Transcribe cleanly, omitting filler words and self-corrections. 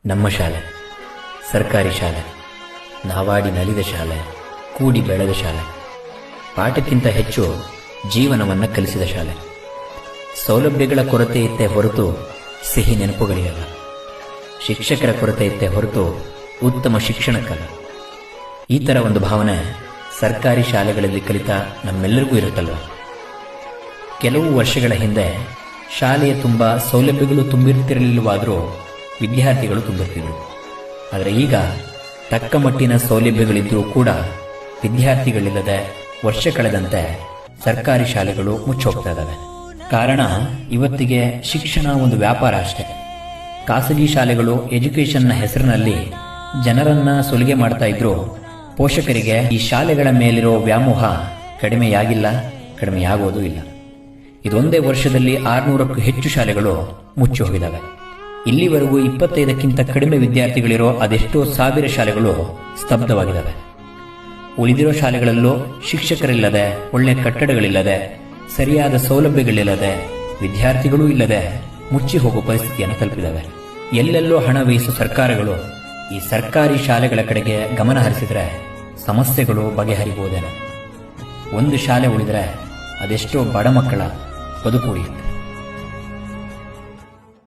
ನಮ್ಮ ಶಾಲೆ ಸರ್ಕಾರಿ ಶಾಲೆ, ನಾವಾಡಿ ನಲಿದ ಶಾಲೆ, ಕೂಡಿ ಬೆಳೆದ ಶಾಲೆ, ಪಾಠಕ್ಕಿಂತ ಹೆಚ್ಚು ಜೀವನವನ್ನು ಕಲಿಸಿದ ಶಾಲೆ. ಸೌಲಭ್ಯಗಳ ಕೊರತೆ ಇತ್ತೇ ಹೊರತು ಸಿಹಿ ನೆನಪುಗಳಿಗಲ್ಲ, ಶಿಕ್ಷಕರ ಕೊರತೆ ಇತ್ತೇ ಹೊರತು ಉತ್ತಮ ಶಿಕ್ಷಣಕ್ಕಲ್ಲ. ಈ ಥರ ಒಂದು ಭಾವನೆ ಸರ್ಕಾರಿ ಶಾಲೆಗಳಲ್ಲಿ ಕಲಿತ ನಮ್ಮೆಲ್ಲರಿಗೂ ಇರುತ್ತಲ್ವ. ಕೆಲವು ವರ್ಷಗಳ ಹಿಂದೆ ಶಾಲೆಯ ತುಂಬ ಸೌಲಭ್ಯಗಳು ತುಂಬಿರ್ತಿರಲಿಲ್ಲವಾದರೂ ವಿದ್ಯಾರ್ಥಿಗಳು ತುಂಬಿರ್ತಿದ್ರು. ಆದರೆ ಈಗ ತಕ್ಕ ಮಟ್ಟಿನ ಸೌಲಭ್ಯಗಳಿದ್ದರೂ ಕೂಡ ವಿದ್ಯಾರ್ಥಿಗಳಿಲ್ಲದೆ ವರ್ಷ ಕಳೆದಂತೆ ಸರ್ಕಾರಿ ಶಾಲೆಗಳು ಮುಚ್ಚೋಗ್ತಾ ಇದ್ದಾವೆ. ಕಾರಣ ಇವತ್ತಿಗೆ ಶಿಕ್ಷಣ ಒಂದು ವ್ಯಾಪಾರ ಅಷ್ಟೇ. ಖಾಸಗಿ ಶಾಲೆಗಳು ಎಜುಕೇಷನ್ನ ಹೆಸರಿನಲ್ಲಿ ಜನರನ್ನ ಸುಲಿಗೆ ಮಾಡ್ತಾ ಇದ್ರು. ಪೋಷಕರಿಗೆ ಈ ಶಾಲೆಗಳ ಮೇಲಿರೋ ವ್ಯಾಮೋಹ ಕಡಿಮೆಯಾಗಿಲ್ಲ, ಕಡಿಮೆಯಾಗೋದೂ ಇಲ್ಲ. ಇದೊಂದೇ ವರ್ಷದಲ್ಲಿ 600ಕ್ಕೂ ಹೆಚ್ಚು ಶಾಲೆಗಳು ಮುಚ್ಚಿ ಹೋಗಿದ್ದಾವೆ. ಇಲ್ಲಿವರೆಗೂ 25ಕ್ಕಿಂತ ಕಡಿಮೆ ವಿದ್ಯಾರ್ಥಿಗಳಿರೋ ಅದೆಷ್ಟೋ ಸಾವಿರ ಶಾಲೆಗಳು ಸ್ತಬ್ಧವಾಗಿದ್ದಾವೆ. ಉಳಿದಿರೋ ಶಾಲೆಗಳಲ್ಲೂ ಶಿಕ್ಷಕರಿಲ್ಲದೆ, ಒಳ್ಳೆ ಕಟ್ಟಡಗಳಿಲ್ಲದೆ, ಸರಿಯಾದ ಸೌಲಭ್ಯಗಳಿಲ್ಲದೆ, ವಿದ್ಯಾರ್ಥಿಗಳೂ ಇಲ್ಲದೆ ಮುಚ್ಚಿ ಹೋಗುವ ಪರಿಸ್ಥಿತಿಯನ್ನು ತಲುಪಿದ್ದಾವೆ. ಎಲ್ಲೆಲ್ಲೋ ಹಣ ವ್ಯಯಿಸುವ ಸರ್ಕಾರಗಳು ಈ ಸರ್ಕಾರಿ ಶಾಲೆಗಳ ಕಡೆಗೆ ಗಮನ ಹರಿಸಿದರೆ ಸಮಸ್ಯೆಗಳು ಬಗೆಹರಿಬಹುದೇನೋ. ಒಂದು ಶಾಲೆ ಉಳಿದರೆ ಅದೆಷ್ಟೋ ಬಡ ಮಕ್ಕಳ ಬದುಕು ಉಳಿಯುತ್ತೆ.